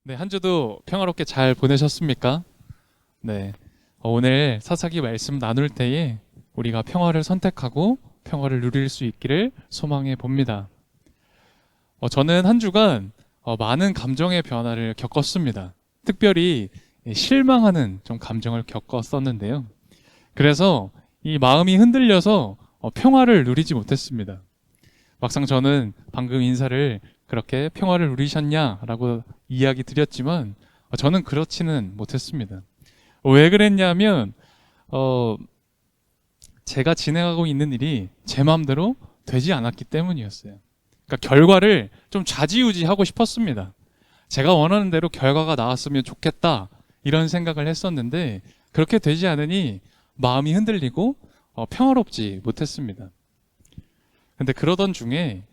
네, 한 주도 평화롭게 잘 보내셨습니까? 네. 오늘 사사기 말씀 나눌 때에 우리가 평화를 선택하고 평화를 누릴 수 있기를 소망해 봅니다. 저는 한 주간 많은 감정의 변화를 겪었습니다. 특별히 실망하는 좀 감정을 겪었었는데요. 그래서 이 마음이 흔들려서 평화를 누리지 못했습니다. 막상 저는 방금 인사를 그렇게 평화를 누리셨냐라고 이야기 드렸지만 저는 그렇지는 못했습니다. 왜 그랬냐면 제가 진행하고 있는 일이 제 마음대로 되지 않았기 때문이었어요. 그러니까 결과를 좀 좌지우지하고 싶었습니다. 제가 원하는 대로 결과가 나왔으면 좋겠다 이런 생각을 했었는데 그렇게 되지 않으니 마음이 흔들리고 평화롭지 못했습니다. 근데 그러던 중에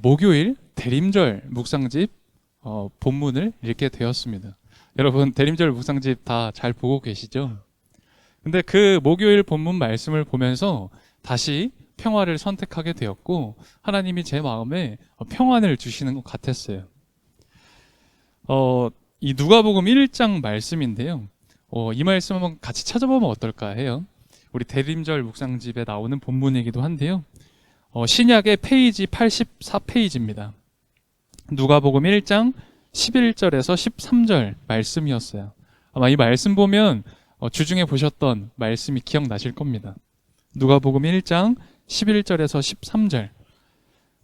목요일 대림절 묵상집 본문을 읽게 되었습니다. 여러분 대림절 묵상집 다 잘 보고 계시죠? 근데 그 목요일 본문 말씀을 보면서 다시 평화를 선택하게 되었고 하나님이 제 마음에 평안을 주시는 것 같았어요. 이 누가복음 1장 말씀인데요. 이 말씀 한번 같이 찾아보면 어떨까 해요. 우리 대림절 묵상집에 나오는 본문이기도 한데요. 신약의 페이지 84페이지입니다. 누가복음 1장 11절에서 13절 말씀이었어요. 아마 이 말씀 보면 주중에 보셨던 말씀이 기억나실 겁니다. 누가복음 1장 11절에서 13절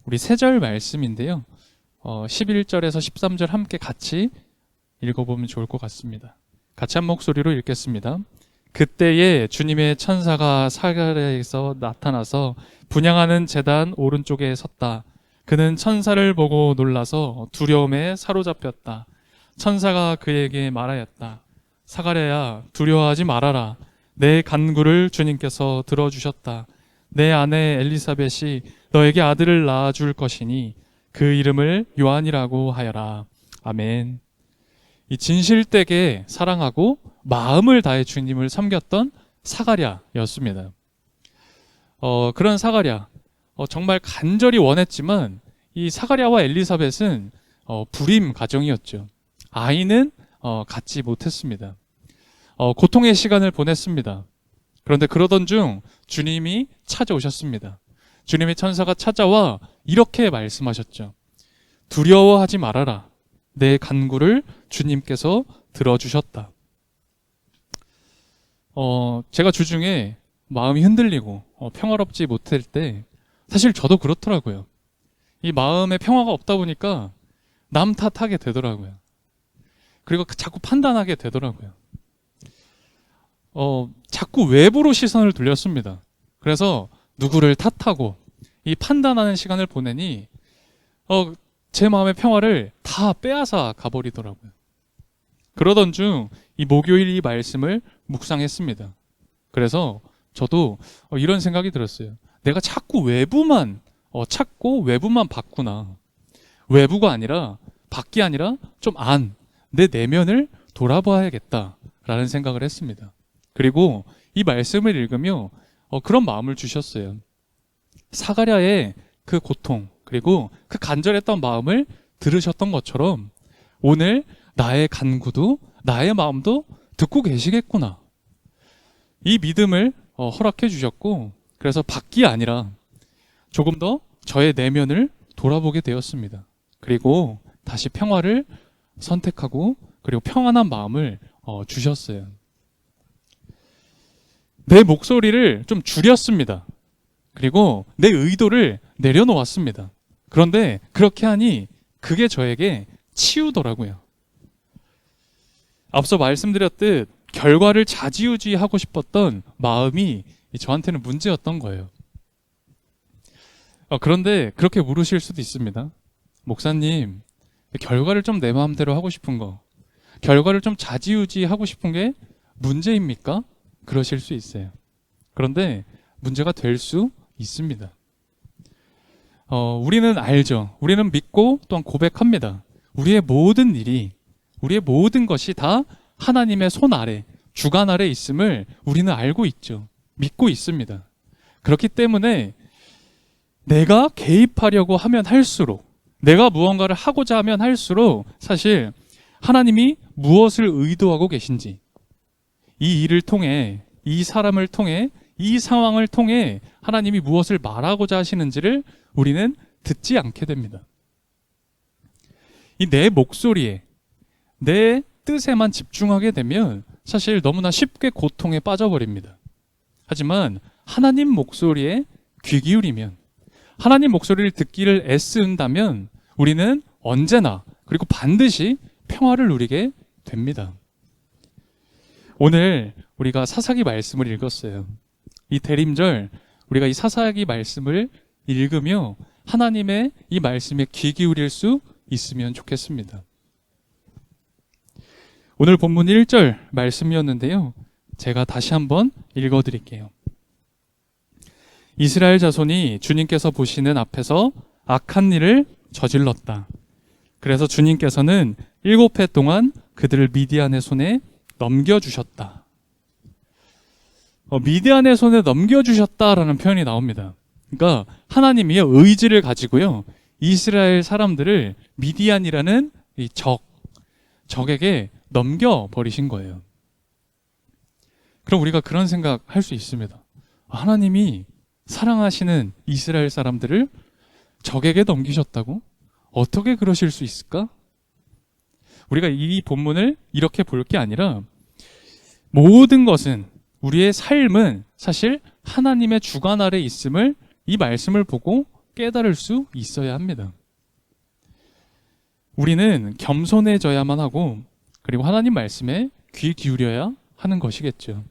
우리 세 절 말씀인데요. 11절에서 13절 함께 같이 읽어보면 좋을 것 같습니다. 같이 한 목소리로 읽겠습니다. 그때에 주님의 천사가 사가랴에서 나타나서 분향하는 제단 오른쪽에 섰다. 그는 천사를 보고 놀라서 두려움에 사로잡혔다. 천사가 그에게 말하였다. 사가랴야, 두려워하지 말아라. 내 간구를 주님께서 들어주셨다. 내 아내 엘리사벳이 너에게 아들을 낳아줄 것이니 그 이름을 요한이라고 하여라. 아멘. 이 진실되게 사랑하고 마음을 다해 주님을 섬겼던 사가랴였습니다. 그런 사가랴, 정말 간절히 원했지만 이 사가랴와 엘리사벳은 불임 가정이었죠. 아이는 갖지 못했습니다. 고통의 시간을 보냈습니다. 그런데 그러던 중 주님이 찾아오셨습니다. 주님의 천사가 찾아와 이렇게 말씀하셨죠. 두려워하지 말아라. 내 간구를 주님께서 들어주셨다. 제가 주중에 마음이 흔들리고 평화롭지 못할 때 사실 저도 그렇더라고요. 이 마음에 평화가 없다 보니까 남 탓하게 되더라고요. 그리고 자꾸 판단하게 되더라고요. 자꾸 외부로 시선을 돌렸습니다. 그래서 누구를 탓하고 이 판단하는 시간을 보내니 제 마음의 평화를 다 빼앗아 가버리더라고요. 그러던 중 이 목요일 이 말씀을 묵상했습니다. 그래서 저도 이런 생각이 들었어요. 내가 자꾸 외부만 찾고 외부만 봤구나. 외부가 아니라 밖이 아니라 좀 내 내면을 돌아봐야겠다라는 생각을 했습니다. 그리고 이 말씀을 읽으며 그런 마음을 주셨어요. 사가랴의 그 고통 그리고 그 간절했던 마음을 들으셨던 것처럼 오늘 나의 간구도 나의 마음도 듣고 계시겠구나. 이 믿음을 허락해 주셨고 그래서 밖이 아니라 조금 더 저의 내면을 돌아보게 되었습니다. 그리고 다시 평화를 선택하고 그리고 평안한 마음을 주셨어요. 내 목소리를 좀 줄였습니다. 그리고 내 의도를 내려놓았습니다. 그런데 그렇게 하니 그게 저에게 치유더라고요. 앞서 말씀드렸듯 결과를 좌지우지하고 싶었던 마음이 저한테는 문제였던 거예요. 그런데 그렇게 물으실 수도 있습니다. 목사님, 결과를 좀 내 마음대로 하고 싶은 거, 결과를 좀 좌지우지하고 싶은 게 문제입니까? 그러실 수 있어요. 그런데 문제가 될 수 있습니다. 우리는 알죠. 우리는 믿고 또한 고백합니다. 우리의 모든 일이, 우리의 모든 것이 다 하나님의 손 아래, 주관 아래 있음을 우리는 알고 있죠. 믿고 있습니다. 그렇기 때문에 내가 개입하려고 하면 할수록, 내가 무언가를 하고자 하면 할수록 사실 하나님이 무엇을 의도하고 계신지, 이 일을 통해, 이 사람을 통해, 이 상황을 통해 하나님이 무엇을 말하고자 하시는지를 우리는 듣지 않게 됩니다. 이 내 목소리에, 내 뜻에만 집중하게 되면 사실 너무나 쉽게 고통에 빠져버립니다. 하지만 하나님 목소리에 귀 기울이면, 하나님 목소리를 듣기를 애쓴다면 우리는 언제나, 그리고 반드시 평화를 누리게 됩니다. 오늘 우리가 사사기 말씀을 읽었어요. 이 대림절 우리가 이 사사기 말씀을 읽으며 하나님의 이 말씀에 귀 기울일 수 있으면 좋겠습니다. 오늘 본문 1절 말씀이었는데요. 제가 다시 한번 읽어드릴게요. 이스라엘 자손이 주님께서 보시는 앞에서 악한 일을 저질렀다. 그래서 주님께서는 7해 동안 그들을 미디안의 손에 넘겨주셨다. 미디안의 손에 넘겨주셨다라는 표현이 나옵니다. 그러니까 하나님이 의지를 가지고요, 이스라엘 사람들을 미디안이라는 이 적에게 넘겨버리신 거예요. 그럼 우리가 그런 생각 할 수 있습니다. 하나님이 사랑하시는 이스라엘 사람들을 적에게 넘기셨다고? 어떻게 그러실 수 있을까? 우리가 이 본문을 이렇게 볼 게 아니라 모든 것은, 우리의 삶은 사실 하나님의 주관 아래 있음을 이 말씀을 보고 깨달을 수 있어야 합니다. 우리는 겸손해져야만 하고, 그리고 하나님 말씀에 귀 기울여야 하는 것이겠죠.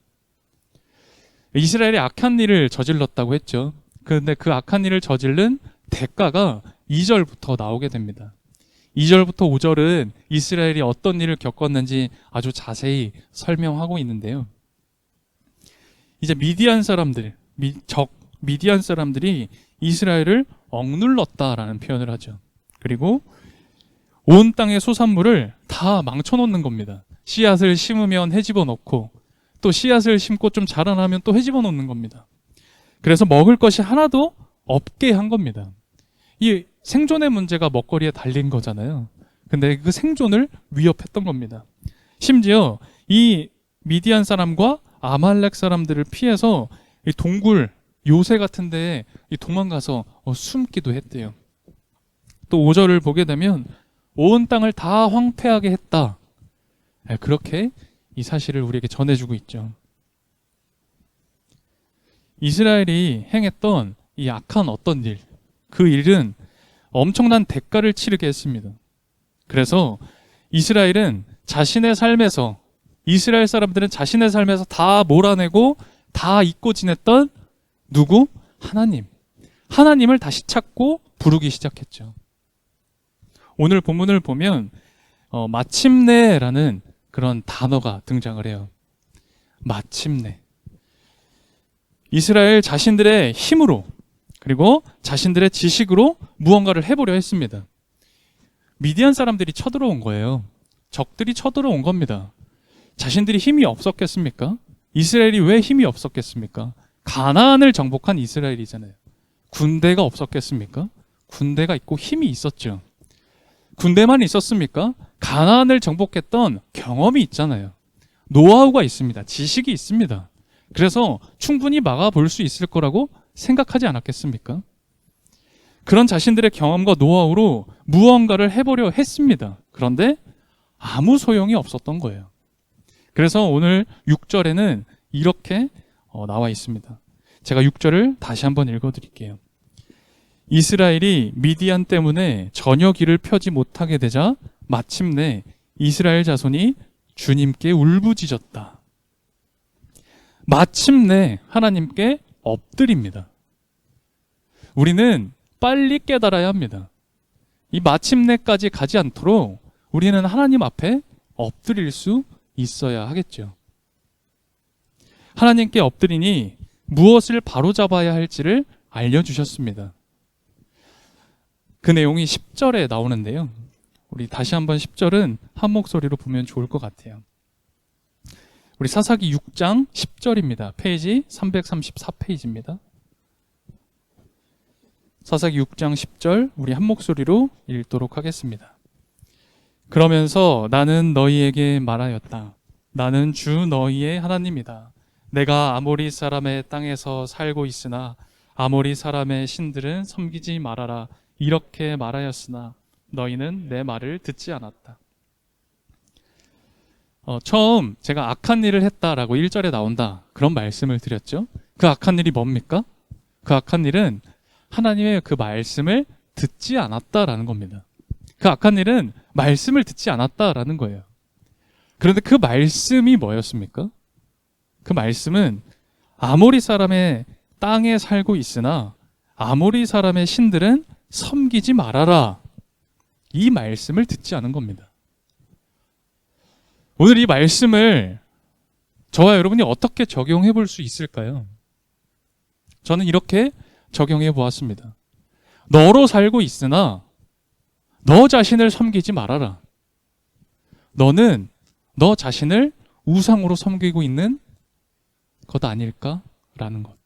이스라엘이 악한 일을 저질렀다고 했죠. 그런데 그 악한 일을 저지른 대가가 2절부터 나오게 됩니다. 2절부터 5절은 이스라엘이 어떤 일을 겪었는지 아주 자세히 설명하고 있는데요. 이제 미디안 사람들, 미디안 사람들이 이스라엘을 억눌렀다라는 표현을 하죠. 그리고 온 땅의 소산물을 다 망쳐놓는 겁니다. 씨앗을 심으면 헤집어 놓고, 또 씨앗을 심고 좀 자라나면 또 헤집어 놓는 겁니다. 그래서 먹을 것이 하나도 없게 한 겁니다. 이 생존의 문제가 먹거리에 달린 거잖아요. 근데 그 생존을 위협했던 겁니다. 심지어 이 미디안 사람과 아말렉 사람들을 피해서 이 동굴, 요새 같은 데에 도망가서 숨기도 했대요. 또 5절을 보게 되면 온 땅을 다 황폐하게 했다. 그렇게 이 사실을 우리에게 전해주고 있죠. 이스라엘이 행했던 이 악한 어떤 일, 그 일은 엄청난 대가를 치르게 했습니다. 그래서 이스라엘은 자신의 삶에서, 이스라엘 사람들은 자신의 삶에서 다 몰아내고 다 잊고 지냈던 누구? 하나님. 하나님을 다시 찾고 부르기 시작했죠. 오늘 본문을 보면 마침내라는 그런 단어가 등장을 해요. 마침내. 이스라엘 자신들의 힘으로, 그리고 자신들의 지식으로 무언가를 해보려 했습니다. 미디안 사람들이 쳐들어온 거예요. 적들이 쳐들어온 겁니다. 자신들이 힘이 없었겠습니까? 이스라엘이 왜 힘이 없었겠습니까? 가나안을 정복한 이스라엘이잖아요. 군대가 없었겠습니까? 군대가 있고 힘이 있었죠. 군대만 있었습니까? 가나안을 정복했던 경험이 있잖아요. 노하우가 있습니다. 지식이 있습니다. 그래서 충분히 막아볼 수 있을 거라고 생각하지 않았겠습니까? 그런 자신들의 경험과 노하우로 무언가를 해보려 했습니다. 그런데 아무 소용이 없었던 거예요. 그래서 오늘 6절에는 이렇게 나와 있습니다. 제가 6절을 다시 한번 읽어드릴게요. 이스라엘이 미디안 때문에 전혀 길을 펴지 못하게 되자 마침내 이스라엘 자손이 주님께 울부짖었다. 마침내 하나님께 엎드립니다. 우리는 빨리 깨달아야 합니다. 이 마침내까지 가지 않도록 우리는 하나님 앞에 엎드릴 수 있어야 하겠죠. 하나님께 엎드리니 무엇을 바로잡아야 할지를 알려주셨습니다. 그 내용이 10절에 나오는데요. 우리 다시 한번 10절은 한 목소리로 보면 좋을 것 같아요. 우리 사사기 6장 10절입니다. 페이지 334페이지입니다. 사사기 6장 10절 우리 한 목소리로 읽도록 하겠습니다. 그러면서 나는 너희에게 말하였다. 나는 주 너희의 하나님이다. 내가 아모리 사람의 땅에서 살고 있으나 아모리 사람의 신들은 섬기지 말아라. 이렇게 말하였으나 너희는 내 말을 듣지 않았다. 처음 제가 악한 일을 했다라고 1절에 나온다. 그런 말씀을 드렸죠. 그 악한 일이 뭡니까? 그 악한 일은 하나님의 그 말씀을 듣지 않았다라는 겁니다. 그 악한 일은 말씀을 듣지 않았다라는 거예요. 그런데 그 말씀이 뭐였습니까? 그 말씀은 아모리 사람의 땅에 살고 있으나 아모리 사람의 신들은 섬기지 말아라. 이 말씀을 듣지 않은 겁니다. 오늘 이 말씀을 저와 여러분이 어떻게 적용해 볼 수 있을까요? 저는 이렇게 적용해 보았습니다. 너로 살고 있으나 너 자신을 섬기지 말아라. 너는 너 자신을 우상으로 섬기고 있는 것 아닐까라는 것.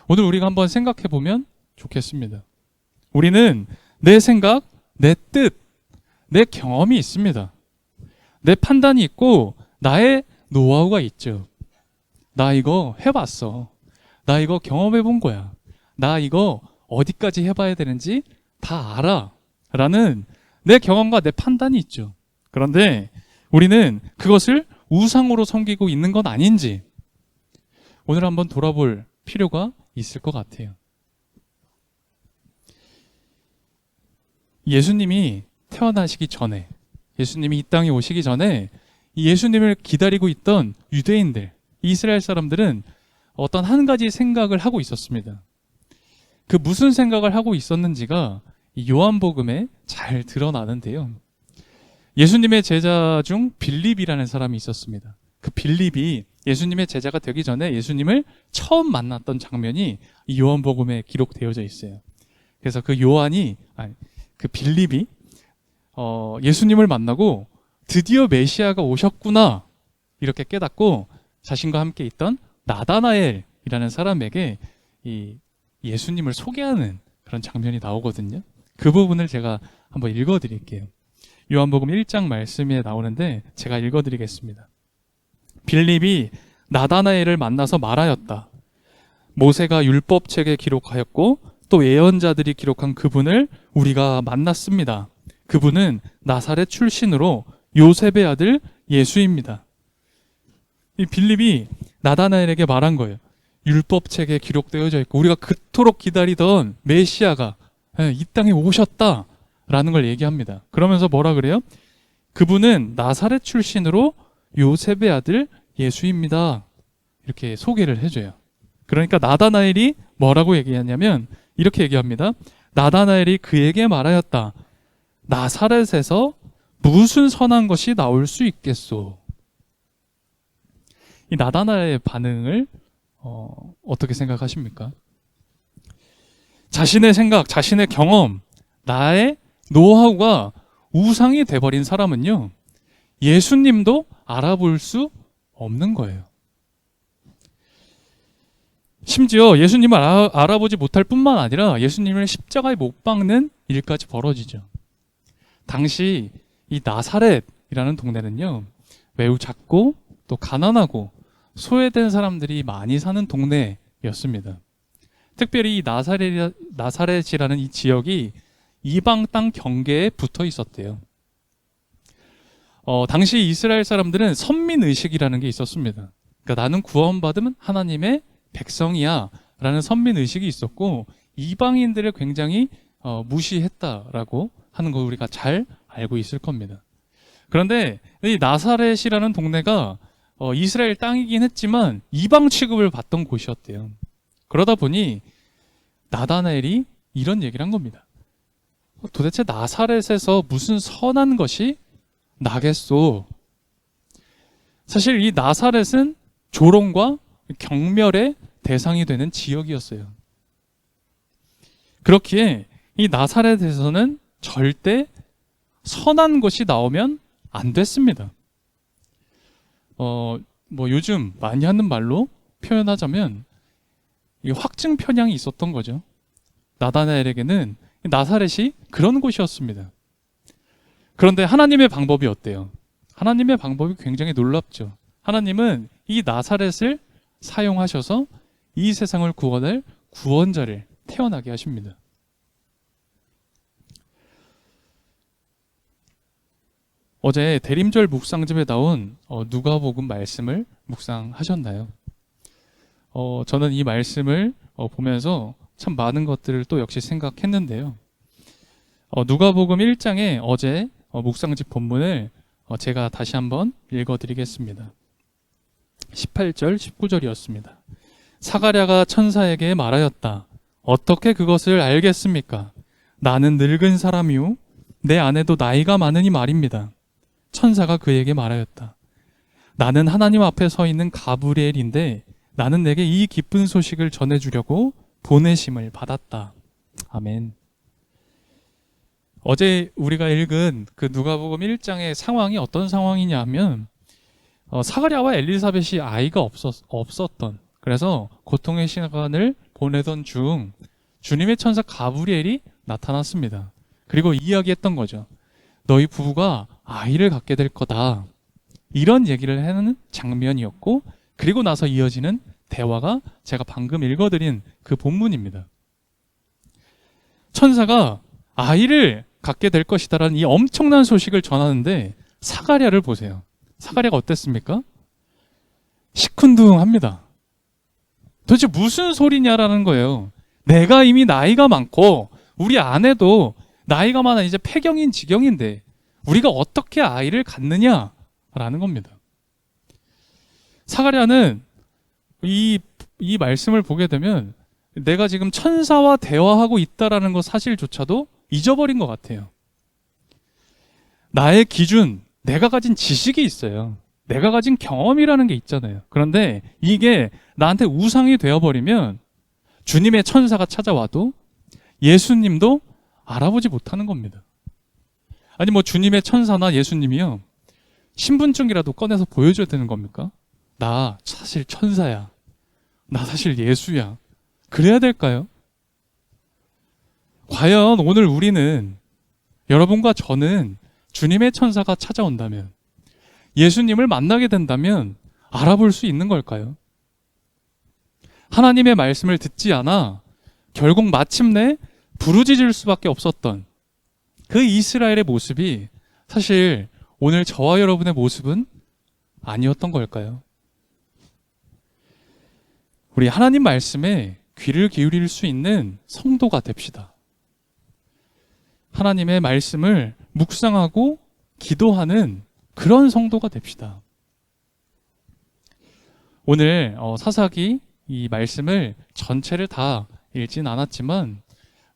오늘 우리가 한번 생각해 보면 좋겠습니다. 우리는 내 생각, 내 뜻, 내 경험이 있습니다. 내 판단이 있고 나의 노하우가 있죠. 나 이거 해봤어. 나 이거 경험해 본 거야. 나 이거 어디까지 해봐야 되는지 다 알아. 라는 내 경험과 내 판단이 있죠. 그런데 우리는 그것을 우상으로 섬기고 있는 건 아닌지 오늘 한번 돌아볼 필요가 있을 것 같아요. 예수님이 태어나시기 전에, 예수님이 이 땅에 오시기 전에 이 예수님을 기다리고 있던 유대인들, 이스라엘 사람들은 어떤 한 가지 생각을 하고 있었습니다. 그 무슨 생각을 하고 있었는지가 이 요한복음에 잘 드러나는데요. 예수님의 제자 중 빌립이라는 사람이 있었습니다. 그 빌립이 예수님의 제자가 되기 전에 예수님을 처음 만났던 장면이 이 요한복음에 기록되어져 있어요. 그래서 그 빌립이 예수님을 만나고 드디어 메시아가 오셨구나 이렇게 깨닫고 자신과 함께 있던 나다나엘이라는 사람에게 이 예수님을 소개하는 그런 장면이 나오거든요. 그 부분을 제가 한번 읽어드릴게요. 요한복음 1장 말씀에 나오는데 제가 읽어드리겠습니다. 빌립이 나다나엘을 만나서 말하였다. 모세가 율법책에 기록하였고 또 예언자들이 기록한 그분을 우리가 만났습니다. 그분은 나사렛 출신으로 요셉의 아들 예수입니다. 이 빌립이 나다나엘에게 말한 거예요. 율법책에 기록되어져 있고 우리가 그토록 기다리던 메시아가 이 땅에 오셨다라는 걸 얘기합니다. 그러면서 뭐라 그래요? 그분은 나사렛 출신으로 요셉의 아들 예수입니다. 이렇게 소개를 해줘요. 그러니까 나다나엘이 뭐라고 얘기하냐면 이렇게 얘기합니다. 나다나엘이 그에게 말하였다. 나사렛에서 무슨 선한 것이 나올 수 있겠소? 이 나다나엘의 반응을 어떻게 생각하십니까? 자신의 생각, 자신의 경험, 나의 노하우가 우상이 돼버린 사람은요, 예수님도 알아볼 수 없는 거예요. 심지어 예수님을 알아보지 못할 뿐만 아니라 예수님을 십자가에 못 박는 일까지 벌어지죠. 당시 이 나사렛이라는 동네는요, 매우 작고 또 가난하고 소외된 사람들이 많이 사는 동네였습니다. 특별히 이 나사렛이라는 이 지역이 이방 땅 경계에 붙어 있었대요. 당시 이스라엘 사람들은 선민의식이라는 게 있었습니다. 그러니까 나는 구원받으면 하나님의 백성이야 라는 선민의식이 있었고 이방인들을 굉장히 무시했다라고 하는 거 우리가 잘 알고 있을 겁니다. 그런데 이 나사렛이라는 동네가 이스라엘 땅이긴 했지만 이방 취급을 받던 곳이었대요. 그러다 보니 나다나엘이 이런 얘기를 한 겁니다. 도대체 나사렛에서 무슨 선한 것이 나겠소? 사실 이 나사렛은 조롱과 경멸의 대상이 되는 지역이었어요. 그렇기에 이 나사렛에서는 절대 선한 것이 나오면 안 됐습니다. 요즘 많이 하는 말로 표현하자면 이 확증 편향이 있었던 거죠. 나다나엘에게는 나사렛이 그런 곳이었습니다. 그런데 하나님의 방법이 어때요? 하나님의 방법이 굉장히 놀랍죠. 하나님은 이 나사렛을 사용하셔서 이 세상을 구원할 구원자를 태어나게 하십니다. 어제 대림절 묵상집에 나온 누가복음 말씀을 묵상하셨나요? 저는 이 말씀을 보면서 참 많은 것들을 또 역시 생각했는데요. 누가복음 1장에 어제 묵상집 본문을 제가 다시 한번 읽어드리겠습니다. 18절, 19절이었습니다. 사가랴가 천사에게 말하였다. 어떻게 그것을 알겠습니까? 나는 늙은 사람이요 내 아내도 나이가 많으니 말입니다. 천사가 그에게 말하였다. 나는 하나님 앞에 서 있는 가브리엘인데 나는 내게 이 기쁜 소식을 전해주려고 보내심을 받았다. 아멘. 어제 우리가 읽은 그 누가복음 1장의 상황이 어떤 상황이냐 하면 사가랴와 엘리사벳이 아이가 없었던, 그래서 고통의 시간을 보내던 중 주님의 천사 가브리엘이 나타났습니다. 그리고 이야기했던 거죠. 너희 부부가 아이를 갖게 될 거다. 이런 얘기를 하는 장면이었고, 그리고 나서 이어지는 대화가 제가 방금 읽어드린 그 본문입니다. 천사가 아이를 갖게 될 것이다라는 이 엄청난 소식을 전하는데 사가랴를 보세요. 사가랴가 어땠습니까? 시큰둥합니다. 도대체 무슨 소리냐라는 거예요. 내가 이미 나이가 많고 우리 아내도 나이가 많아 이제 폐경인 지경인데 우리가 어떻게 아이를 갖느냐라는 겁니다. 사가랴는 이 말씀을 보게 되면 내가 지금 천사와 대화하고 있다라는 것 사실조차도 잊어버린 것 같아요. 나의 기준, 내가 가진 지식이 있어요. 내가 가진 경험이라는 게 있잖아요. 그런데 이게 나한테 우상이 되어버리면 주님의 천사가 찾아와도 예수님도 알아보지 못하는 겁니다. 아니 뭐 주님의 천사나 예수님이요 신분증이라도 꺼내서 보여줘야 되는 겁니까? 나 사실 천사야. 나 사실 예수야. 그래야 될까요? 과연 오늘 우리는, 여러분과 저는 주님의 천사가 찾아온다면, 예수님을 만나게 된다면 알아볼 수 있는 걸까요? 하나님의 말씀을 듣지 않아 결국 마침내 부르짖을 수밖에 없었던 그 이스라엘의 모습이 사실 오늘 저와 여러분의 모습은 아니었던 걸까요? 우리 하나님 말씀에 귀를 기울일 수 있는 성도가 됩시다. 하나님의 말씀을 묵상하고 기도하는 그런 성도가 됩시다. 오늘 사사기 이 말씀을 전체를 다 읽진 않았지만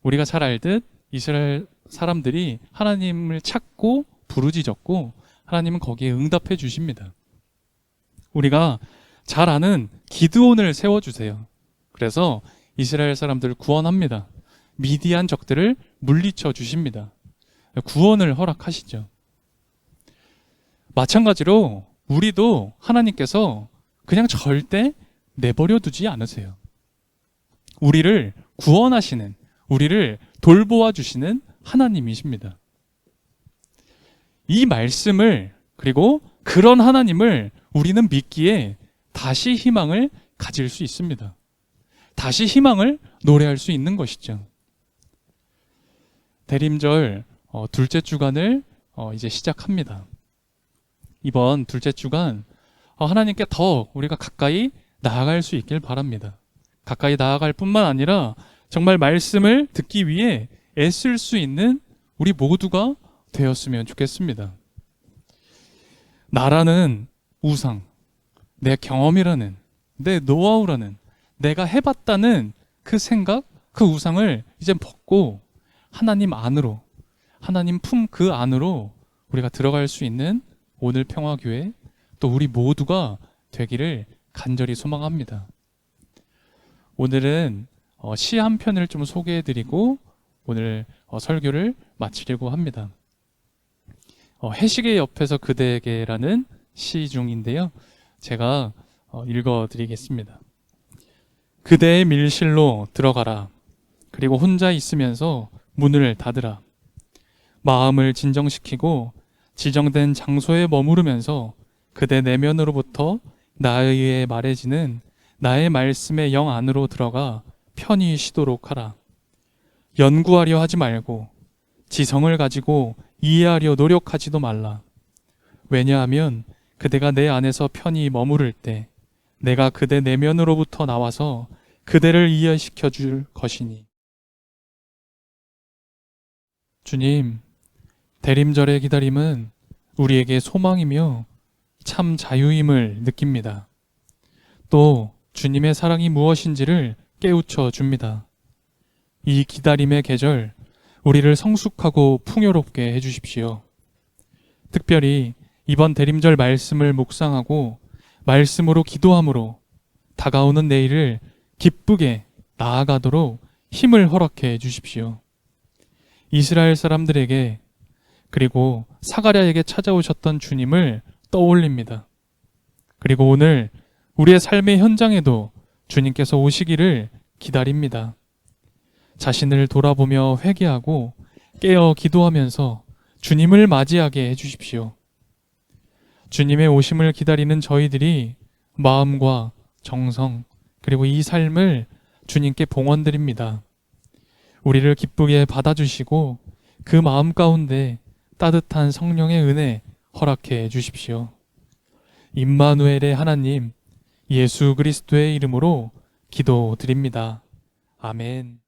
우리가 잘 알듯 이스라엘 사람들이 하나님을 찾고 부르짖었고 하나님은 거기에 응답해 주십니다. 우리가 잘 아는 기드온을 세워주세요. 그래서 이스라엘 사람들을 구원합니다. 미디안 적들을 물리쳐 주십니다. 구원을 허락하시죠. 마찬가지로 우리도 하나님께서 그냥 절대 내버려 두지 않으세요. 우리를 구원하시는, 우리를 돌보아 주시는 하나님이십니다. 이 말씀을, 그리고 그런 하나님을 우리는 믿기에 다시 희망을 가질 수 있습니다. 다시 희망을 노래할 수 있는 것이죠. 대림절 둘째 주간을 이제 시작합니다. 이번 둘째 주간 하나님께 더 우리가 가까이 나아갈 수 있길 바랍니다. 가까이 나아갈 뿐만 아니라 정말 말씀을 듣기 위해 애쓸 수 있는 우리 모두가 되었으면 좋겠습니다. 나라는 우상, 내 경험이라는, 내 노하우라는, 내가 해봤다는 그 생각, 그 우상을 이제 벗고 하나님 안으로, 하나님 품 그 안으로 우리가 들어갈 수 있는 오늘 평화교회, 또 우리 모두가 되기를 간절히 소망합니다. 오늘은 시 한 편을 좀 소개해드리고 오늘 설교를 마치려고 합니다. 해시계 옆에서 그대에게라는 시 중인데요. 제가 읽어드리겠습니다. 그대의 밀실로 들어가라. 그리고 혼자 있으면서 문을 닫으라. 마음을 진정시키고 지정된 장소에 머무르면서 그대 내면으로부터 나에 의해 말해지는 나의 말씀의 영 안으로 들어가 편히 쉬도록 하라. 연구하려 하지 말고 지성을 가지고 이해하려 노력하지도 말라. 왜냐하면 그대가 내 안에서 편히 머무를 때 내가 그대 내면으로부터 나와서 그대를 이해시켜 줄 것이니. 주님, 대림절의 기다림은 우리에게 소망이며 참 자유임을 느낍니다. 또 주님의 사랑이 무엇인지를 깨우쳐 줍니다. 이 기다림의 계절, 우리를 성숙하고 풍요롭게 해주십시오. 특별히 이번 대림절 말씀을 묵상하고 말씀으로 기도함으로 다가오는 내일을 기쁘게 나아가도록 힘을 허락해 주십시오. 이스라엘 사람들에게 그리고 사가랴에게 찾아오셨던 주님을 떠올립니다. 그리고 오늘 우리의 삶의 현장에도 주님께서 오시기를 기다립니다. 자신을 돌아보며 회개하고 깨어 기도하면서 주님을 맞이하게 해주십시오. 주님의 오심을 기다리는 저희들이 마음과 정성 그리고 이 삶을 주님께 봉헌드립니다. 우리를 기쁘게 받아주시고 그 마음 가운데 따뜻한 성령의 은혜 허락해 주십시오. 임마누엘의 하나님, 예수 그리스도의 이름으로 기도드립니다. 아멘.